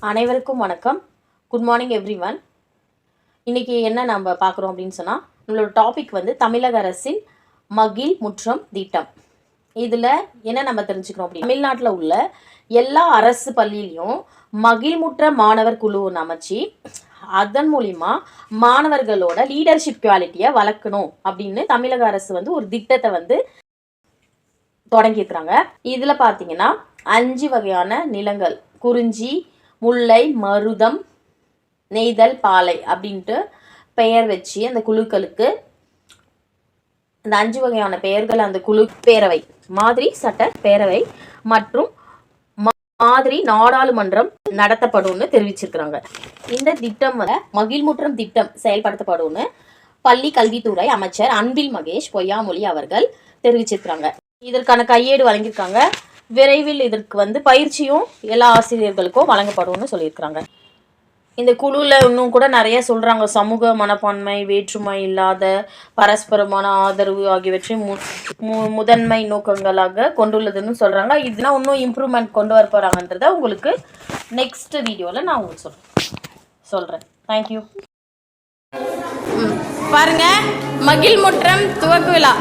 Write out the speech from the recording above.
அனைவருக்கும் வணக்கம். Good morning everyone. இன்றைக்கி என்ன நம்ம பார்க்குறோம் அப்படின்னு சொன்னால், நம்மளோட டாபிக் வந்து தமிழக அரசின் மகிழ் முற்றம் திட்டம். இதில் என்ன நம்ம தெரிஞ்சுக்கிறோம் அப்படின்னு, தமிழ்நாட்டில் உள்ள எல்லா அரசு பள்ளியிலையும் மகிழ்முற்ற மாணவர் குழு ஒன்று அமைச்சு அதன் மூலிமா மாணவர்களோட லீடர்ஷிப் குவாலிட்டியை வளர்க்கணும் அப்படின்னு தமிழக அரசு வந்து ஒரு திட்டத்தை வந்து தொடங்கியிருக்கிறாங்க. இதில் பார்த்தீங்கன்னா 5 வகையான நிலங்கள், குறிஞ்சி, முல்லை, மருதம், நெய்தல், பாலை அப்படின்ட்டு பெயர் வச்சு அந்த குழுக்களுக்கு அந்த 5 வகையான பெயர்கள் அந்த குழு பேரவை, மாதிரி சட்ட பேரவை மற்றும் மாதிரி நாடாளுமன்றம் நடத்தப்படும்னு தெரிவிச்சிருக்கிறாங்க. இந்த திட்டம் மகிழ்முற்றம் திட்டம் செயல்படுத்தப்படும்னு பள்ளி கல்வித்துறை அமைச்சர் அன்பில் மகேஷ் பொய்யாமொழி அவர்கள் தெரிவிச்சிருக்கிறாங்க. இதற்கான கையேடு வழங்கியிருக்காங்க. விரைவில் இதற்கு வந்து பயிற்சியும் எல்லா ஆசிரியர்களுக்கும் வழங்கப்படும்னு சொல்லியிருக்கிறாங்க. இந்த குழுவில் இன்னும் கூட நிறைய சொல்கிறாங்க. சமூக மனப்பான்மை, வேற்றுமை இல்லாத பரஸ்பரமான ஆதரவு ஆகியவற்றை முதன்மை நோக்கங்களாக கொண்டுள்ளதுன்னு சொல்கிறாங்க. இதெல்லாம் இன்னும் இம்ப்ரூவ்மெண்ட் கொண்டு வர போகிறாங்கன்றதை உங்களுக்கு நெக்ஸ்ட் வீடியோவில் நான் உங்களுக்கு சொல்கிறேன். தேங்க்யூ. பாருங்க, மகிழ்முற்றம் துவக்க விழா.